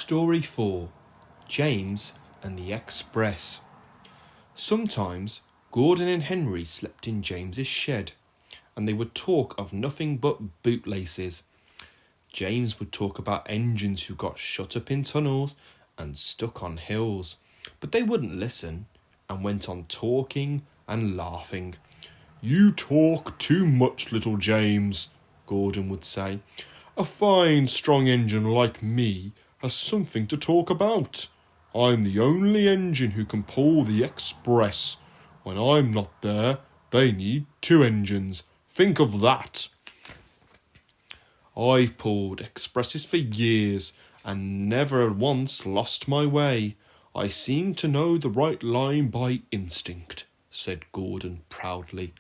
Story 4. James and the Express. Sometimes Gordon and Henry slept in James's shed, and they would talk of nothing but bootlaces. James would talk about engines who got shut up in tunnels and stuck on hills, but they wouldn't listen, and went on talking and laughing. "You talk too much, little James," Gordon would say. "A fine, strong engine like me has something to talk about. I'm the only engine who can pull the express. When I'm not there, they need 2 engines. Think of that." "I've pulled expresses for years and never once lost my way. I seem to know the right line by instinct," said Gordon proudly.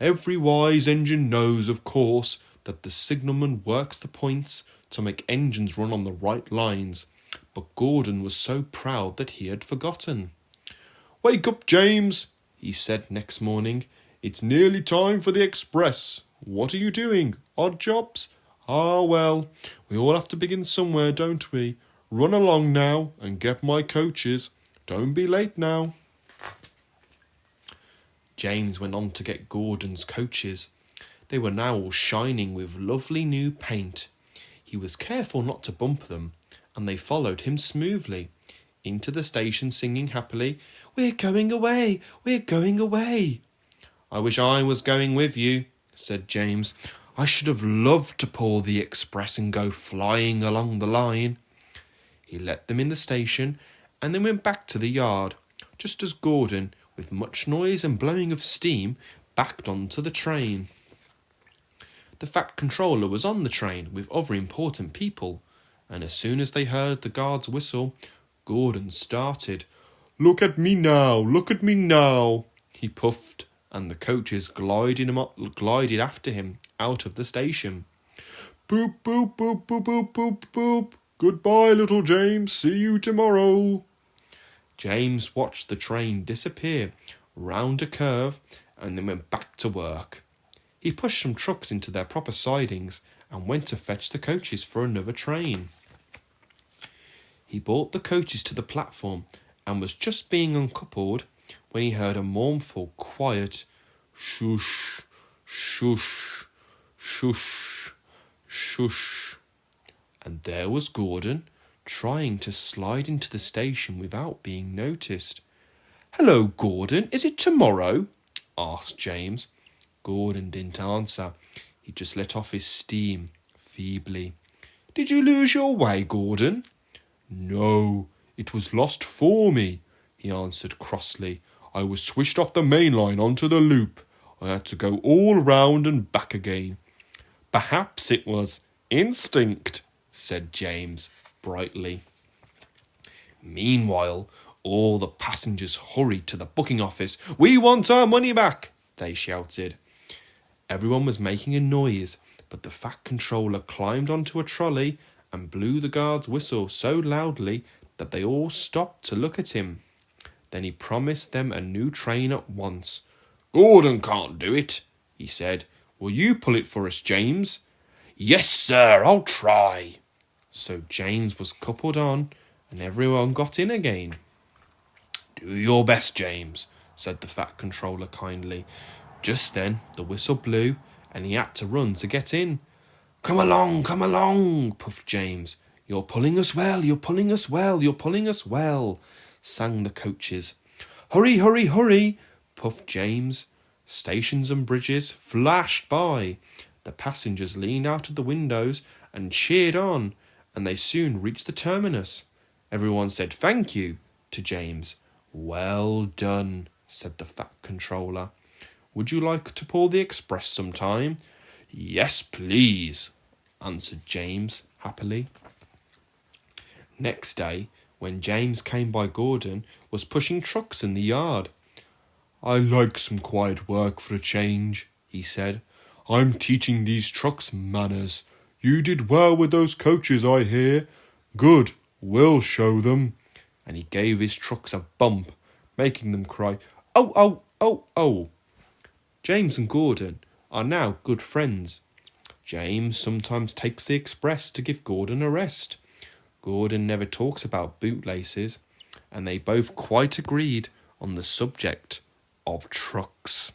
Every wise engine knows, of course, that the signalman works the points to make engines run on the right lines, but Gordon was so proud that he had forgotten. "Wake up, James," he said next morning. "It's nearly time for the express. What are you doing? Odd jobs? Ah, well, we all have to begin somewhere, don't we? Run along now and get my coaches. Don't be late now." James went on to get Gordon's coaches. They were now all shining with lovely new paint. He was careful not to bump them, and they followed him smoothly into the station, singing happily, "We're going away, we're going away." "I wish I was going with you," said James. "I should have loved to pull the express and go flying along the line." He let them in the station, and then went back to the yard, just as Gordon, with much noise and blowing of steam, backed onto the train. The Fat Controller was on the train with other important people, and as soon as they heard the guard's whistle, Gordon started. Look at me now," he puffed, and the coaches glided after him out of the station. "Boop, boop, boop, boop, boop, boop, boop. Goodbye, little James. See you tomorrow." James watched the train disappear round a curve and then went back to work. He pushed some trucks into their proper sidings and went to fetch the coaches for another train. He brought the coaches to the platform and was just being uncoupled when he heard a mournful, quiet shush, shush, shush, shush. And there was Gordon, trying to slide into the station without being noticed. "Hello, Gordon, is it tomorrow?" asked James. Gordon didn't answer. He just let off his steam feebly. "Did you lose your way, Gordon?" "No, it was lost for me," he answered crossly. "I was swished off the main line onto the loop. I had to go all round and back again." "Perhaps it was instinct," said James brightly. Meanwhile, all the passengers hurried to the booking office. "We want our money back," they shouted. Everyone was making a noise, but the Fat Controller climbed onto a trolley and blew the guard's whistle so loudly that they all stopped to look at him. Then he promised them a new train at once. "Gordon can't do it," he said. "Will you pull it for us, James?" "Yes, sir, I'll try." So James was coupled on, and everyone got in again. "Do your best, James," said the Fat Controller kindly. Just then the whistle blew, and he had to run to get in. Come along, puffed James. "You're pulling us well, you're pulling us well, you're pulling us well," sang the coaches. Hurry, hurry, hurry, puffed James. Stations and bridges flashed by. The passengers leaned out of the windows and cheered on, and they soon reached the terminus. Everyone said thank you to James. "Well done," said the Fat Controller. "Would you like to pull the express sometime?" "Yes, please," answered James happily. Next day, when James came by, Gordon was pushing trucks in the yard. "I like some quiet work for a change," he said. "I'm teaching these trucks manners. You did well with those coaches, I hear. Good, we'll show them." And he gave his trucks a bump, making them cry, "Oh, oh, oh, oh." James and Gordon are now good friends. James sometimes takes the express to give Gordon a rest. Gordon never talks about bootlaces, and they both quite agreed on the subject of trucks.